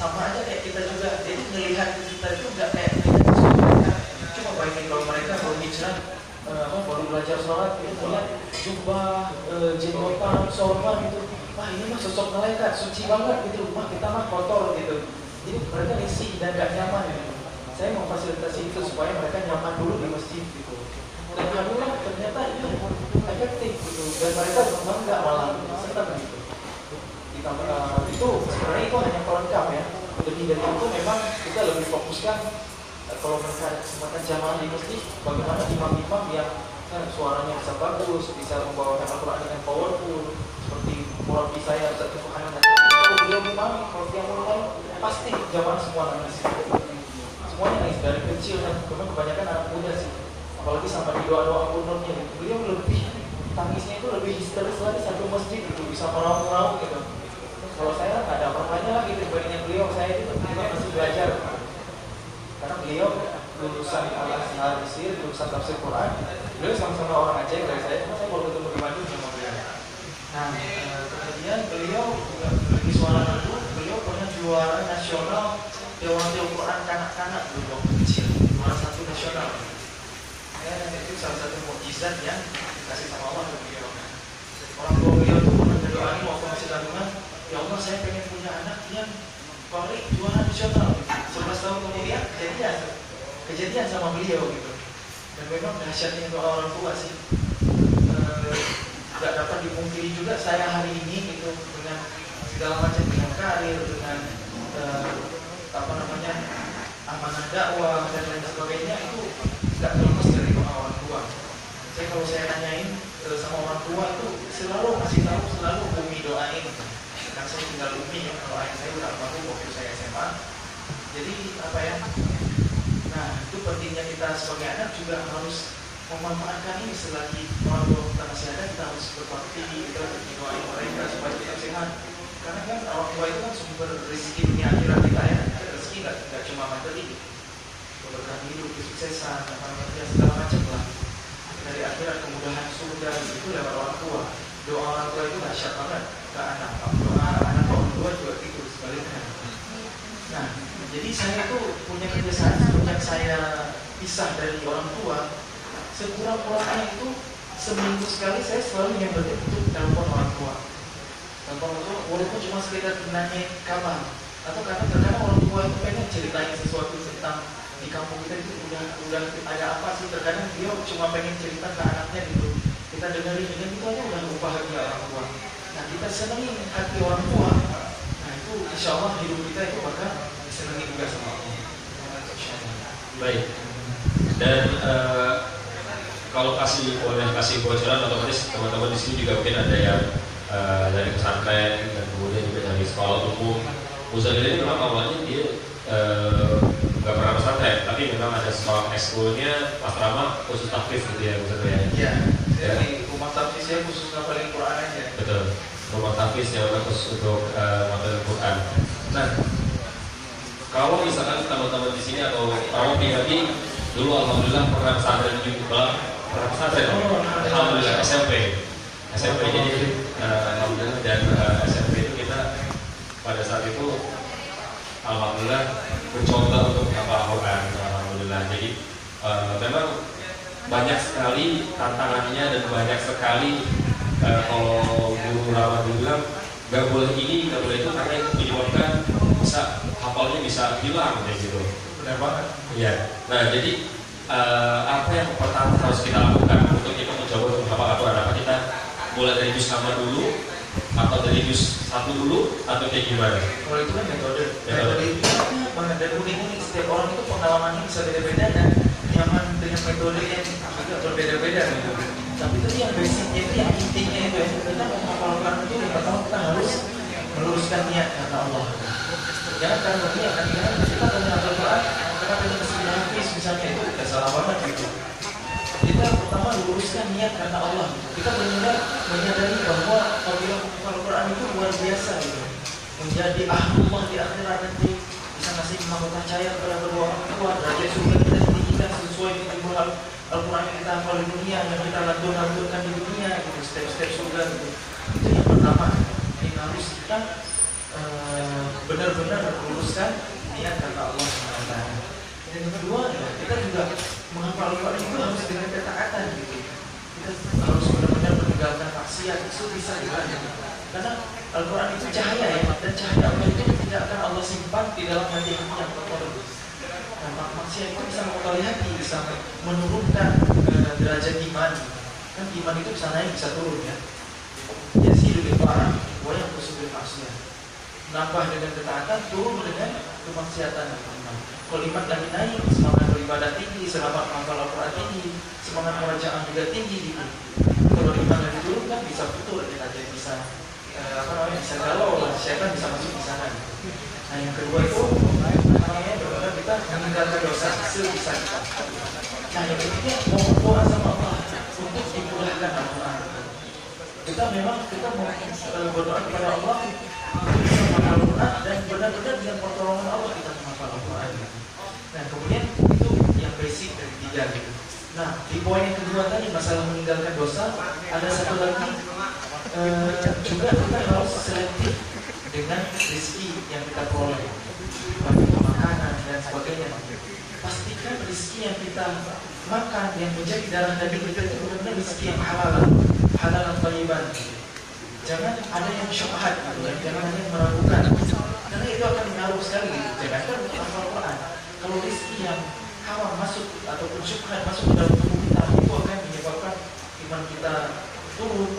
sama aja kayak kita juga. Jadi melihat kita itu nggak kayak mereka. Cuma bayangin kalau mereka baru hijrah, baru belajar sholat, gitu, melihat jubah, jenggotan, sorban gitu. Wah ini mah sosok malaikat, suci banget gitu. Mah kita mah kotor gitu. Jadi mereka risih dan gak nyaman gitu. Saya mau fasilitasi itu supaya mereka nyaman dulu di masjid gitu. Dan alhamdulillah ternyata itu efektif gitu. Dan mereka bangga malah senang gitu. Itu sebenarnya itu hanya pelengkap ya. Lebih dari itu memang kita lebih fokuskan kalau mereka ada kesempatan jamaah di masjid, bagaimana imam-imam yang suaranya bisa bagus, bisa membawakan Al-Quran dengan powerful, seperti murabi saya Ustaz Fuhanan. Kalau beliau imam, kalau dia mulai pasti jamaah semua nangis. Semuanya nangis dari kecil dan kebanyakan anak muda sih. Apalagi sama di doa-doa kunutnya, beliau lebih tangisnya itu lebih histeris lagi satu masjid itu bisa meraung-raung gitu. Kalau saya nggak ada apa-apanya lah gitu dibandingin beliau, saya itu masih belajar. Karena beliau lulusan Al-Azhar Mesir, lulusan tafsir Quran. Beliau sama-sama orang Aceh dari saya, cuma saya baru ketemu di Bandung sama beliau. Nah, kemudian beliau juga memiliki suara merdu. Beliau pernah juara nasional Dewan Al-Quran kanak-kanak dulu waktu kecil, juara 1 nasional. Itu salah satu mukjizat yang dikasih sama Allah ke beliau. Orang tua beliau itu pernah berdoa waktu masih kandungan, ya Allah saya pengen punya anak yang Polri juara nasional. 11 tahun kemudian kejadian sama beliau gitu. Dan memang dahsyatnya doa orang tua sih. Tidak dapat dipungkiri juga saya hari ini gitu dengan segala macam, dengan karir, dengan amanah dakwah dan lain sebagainya, itu tidak terlepas dari doa orang tua. Kalau saya tanyain sama orang tua itu selalu kasih tahu, selalu Umi doain. Kan saya tinggal Umi ya, kalau ayah saya udah almarhum waktu saya SMA. Jadi nah itu pentingnya kita sebagai anak juga harus memanfaatkan ini selagi orang tua kita masih ada, kita harus berbakti, kita harus doain mereka supaya kita sehat. Karena kan orang tua itu kan sumber rezeki dunia akhirat kita ya. Rezeki nggak cuma materi, keberkahan hidup, kesuksesan, segala macam lah. Dari akhirat kemudahan surga itu lewat orang tua. Doa orang tua itu dahsyat banget ke anak. Doa anak orang tua juga gitu sebaliknya. Nah, jadi saya tuh punya kebiasaan semenjak saya pisah dari orang tua, sekurang-kurangnya itu seminggu sekali saya selalu nyempetin untuk telepon orang tua. Telepon orang tua, walaupun cuma sekedar nanya kabar, atau karena terkadang orang tua itu pengen ceritain sesuatu tentang di kampung kita itu udah ada apa sih. Terkadang dia cuma pengen cerita ke anaknya gitu, kita dengerin itu aja udah bahagia orang tua. Nah kita senengin hati orang tua, nah itu insya Allah hidup kita itu bakal disenangi juga sama Allah. Baik. Dan kalau boleh kasih bocoran, otomatis teman-teman di sini juga mungkin ada yang dari pesantren dan kemudian juga dari sekolah umum. Muzadil ini memang awalnya dia nggak pernah pesantren, tapi memang ada sekolah ekskulnya asrama khusus tahfiz gitu ya Muzadil ya. Iya. Jadi rumah tahfiz saya khusus ngapalin Quran aja. Betul. Rumah tahfiz yang khusus untuk ngapalin Quran. Nah, kalau misalkan teman-teman di sini atau kamu pribadi dulu alhamdulillah pernah pesantren juga, pernah pesantren. Alhamdulillah SMP jadi alhamdulillah. Dan SMP itu kita pada saat itu alhamdulillah mencoba untuk menghafal Al-Quran, alhamdulillah. Jadi memang banyak sekali tantangannya dan banyak sekali kalau Guru Rahmat bilang nggak boleh ini, nggak boleh itu, karena itu menyebabkan bisa hafalnya bisa hilang kayak gitu. Benar banget. Iya. Nah jadi apa yang pertama harus kita lakukan untuk kita mencoba untuk menghafal Al-Quran? Apa kita mulai dari juz sama dulu, atau dari juz 1 dulu, atau kayak gimana? Kalau itu kan metode itu banget dan unik-unik. Setiap orang itu pengalamannya bisa beda-beda dan nyaman dengan metode yang juga berbeda-beda gitu. Tapi itu yang basicnya itu, yang intinya itu ya, kita menghafalkan itu yang pertama kita harus meluruskan niat karena Allah. Jangan karena niat, karena kita punya Al-Quran, karena kita kesini habis misalnya, itu udah salah banget gitu. Kita pertama luruskan niat karena Allah. Kita menyadari bahwa apabila Al-Quran itu luar biasa gitu, menjadi ahlullah di akhirat nanti, bisa ngasih mahkota cahaya kepada kedua orang tua, derajat surga kita ditinggikan sesuai dengan ilmu Al-Quran yang kita hafal di dunia, yang kita lantunkan di dunia gitu, step-step surga gitu. Itu yang pertama yang harus kita benar-benar luruskan menghaluskan niat kata Allah SWT. Dan yang kedua ya, kita juga menghafal Al-Quran itu harus dengan ketaatan gitu. Kita harus benar-benar meninggalkan maksiat, itu bisa juga gitu. Karena Al-Quran itu cahaya ya, dan cahaya Allah itu tidak akan Allah simpan di dalam hati yang kotor. Nah, maksiat itu bisa mengotori hati, bisa menurunkan derajat iman. Kan iman itu bisa naik, bisa turun ya. Jadi lebih parah, yang bersulit maksiat. Nambah dengan ketaatan, turun dengan kemaksiatan. Kalau iman lagi naik, semangat beribadah tinggi, semangat menghafal Al-Quran tinggi, semangat bacaan juga tinggi gitu. Kalau iman lagi turun kan bisa futur kita, jadi bisa bisa galau lah, syaitan bisa masuk di sana gitu. Nah yang kedua itu benar-benar kita meninggalkan dosa sebisa kita. Nah yang ketiga mau berdoa sama Allah untuk dimudahkan Al-Quran. Kita mau berdoa kepada Allah untuk Al-Quran dan benar-benar dengan pertolongan Allah kita menghafal Al-Quran. Nah kemudian itu yang basic dari tiga gitu. Nah di poin yang kedua tadi masalah meninggalkan dosa, ada satu lagi juga kita harus selektif dengan rezeki yang kita peroleh, makanan dan sebagainya. Pastikan rezeki yang kita makan yang menjadi darah daging kita itu benar-benar rezeki yang halal dan thayyiban. Jangan ada yang syubhat gitu, jangan ada yang meragukan, karena itu akan mengaruh sekali gitu. Jangankan untuk Al-Quran, kalau rezeki yang haram masuk ataupun syubhat masuk ke dalam tubuh kita, itu akan menyebabkan iman kita turun,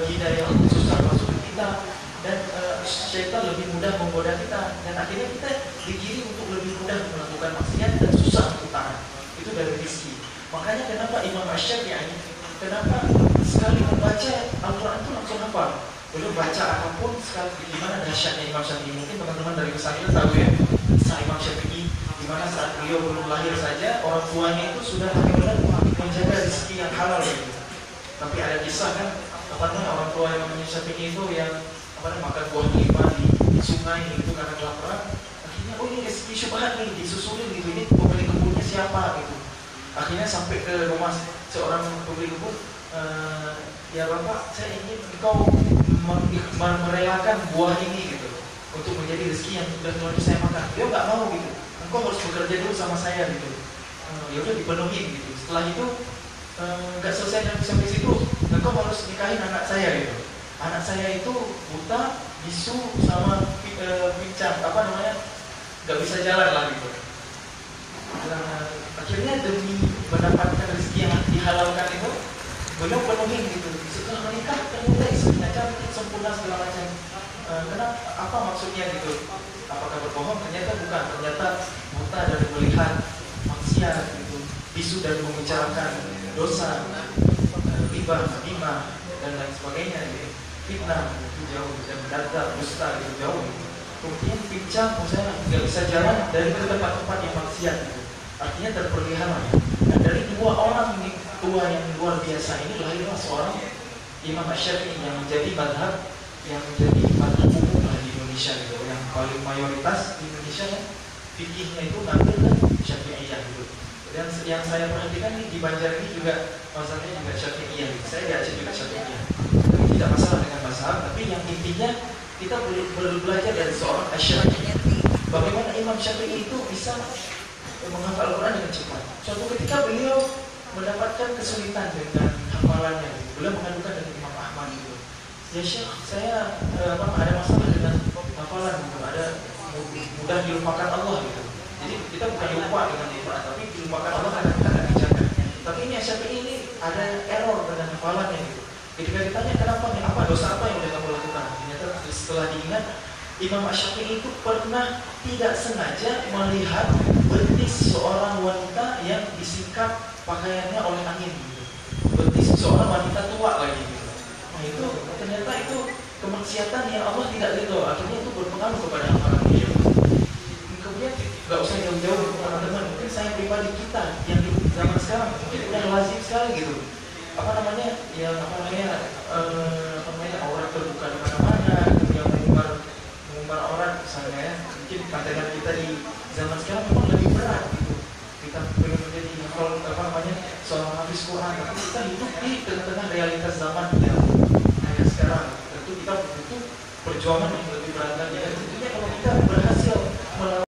hidayah susah masuk ke kita, dan syaitan lebih mudah menggoda kita, dan akhirnya kita digiring untuk lebih mudah melakukan maksiat dan susah untuk taat. Itu dari rezeki. Makanya kenapa Imam Asy-Syafi'i kenapa sekali membaca Al-Quran itu langsung hafal. Belum baca apapun sekali. Gimana dahsyatnya Imam Syafi'i? Mungkin teman-teman dari pesantren tahu ya, kisah Imam Syafi'i dimana saat beliau belum lahir saja orang tuanya itu sudah benar-benar menjaga rezeki yang halal gitu. Tapi ada kisah kan, orang tua Imam Syafi'i itu yang makan buah lima di sungai itu karena kelaparan. Akhirnya ini rezeki syubhat nih, disusulin gitu, ini pemilik kebunnya siapa gitu. Akhirnya sampai ke rumah seorang pemilik kebun, ya bapak, saya ingin engkau merelakan buah ini gitu untuk menjadi rezeki yang sudah Tuhan saya makan. Dia nggak mau gitu, engkau harus bekerja dulu sama saya gitu. Ya udah dipenuhi gitu. Setelah itu nggak selesai sampai situ, engkau harus nikahin anak saya gitu. Anak saya itu buta, bisu, sama pincang, nggak bisa jalan lah gitu. Akhirnya demi mendapatkan rezeki yang dihalalkan itu, beliau penuhi gitu. Setelah menikah ternyata istrinya cantik, sempurna segala macam. Kenapa? Apa maksudnya gitu? Apakah berbohong? Ternyata bukan. Ternyata buta dari melihat maksiat gitu, bisu dari membicarakan dosa, riba, namimah dan lain sebagainya gitu. Fitnah itu jauh, dan data, dusta itu jauh gitu. Kemudian pincang, misalnya nggak bisa jalan dari ke tempat-tempat yang maksiat gitu. Artinya terpelihara. Nah dari dua orang ini, tua yang luar biasa ini lahirlah seorang Imam Asy-Syafi'i yang menjadi madhab umum di Indonesia gitu. Yang paling mayoritas di Indonesia kan fikihnya itu ngambil kan Syafi'iyah gitu. Dan yang saya perhatikan di Banjar ini juga mazhabnya juga Syafi'iyah gitu. Saya di Aceh juga Syafi'iyah. Tapi tidak masalah dengan mazhab, tapi yang intinya kita perlu belajar dari seorang Asy-Syafi'i. Bagaimana Imam Syafi'i itu bisa menghafal Al-Quran dengan cepat. Suatu ketika beliau mendapatkan kesulitan dengan hafalannya. Beliau mengadukan dengan Imam Ahmad gitu. Ya Syekh, saya ada masalah dengan hafalan gitu. Ada mudah dilupakan Allah gitu. Jadi kita bukan lupa dengan Al-Quran, tapi dilupakan Allah karena kita tidak dijaga. Tapi ini Syafi'i ini ada error dengan hafalannya gitu. Ketika ditanya kenapa nih, apa dosa apa yang sudah kamu lakukan? Ternyata setelah diingat, Imam Asy-Syafi'i itu pernah tidak sengaja melihat betis seorang wanita yang disikat pakaiannya oleh angin gitu. Betis seorang wanita tua lagi gitu. Nah itu ternyata itu kemaksiatan yang Allah tidak ridho. Akhirnya itu berpengaruh kepada orang dia. Kemudian nggak usah jauh-jauh teman-teman. Mungkin saya pribadi kita yang di zaman sekarang mungkin udah lazim sekali gitu. Aurat terbuka di mana-mana, yang mengumbar orang misalnya ya. Mungkin pandangan kita di zaman sekarang memang lebih berat gitu. Kita belum menjadi seorang hafiz Quran, tapi kita hidup di tengah-tengah realitas zaman yang kayak sekarang. Tentu kita butuh perjuangan yang lebih berat lagi. Dan tentunya kalau kita berhasil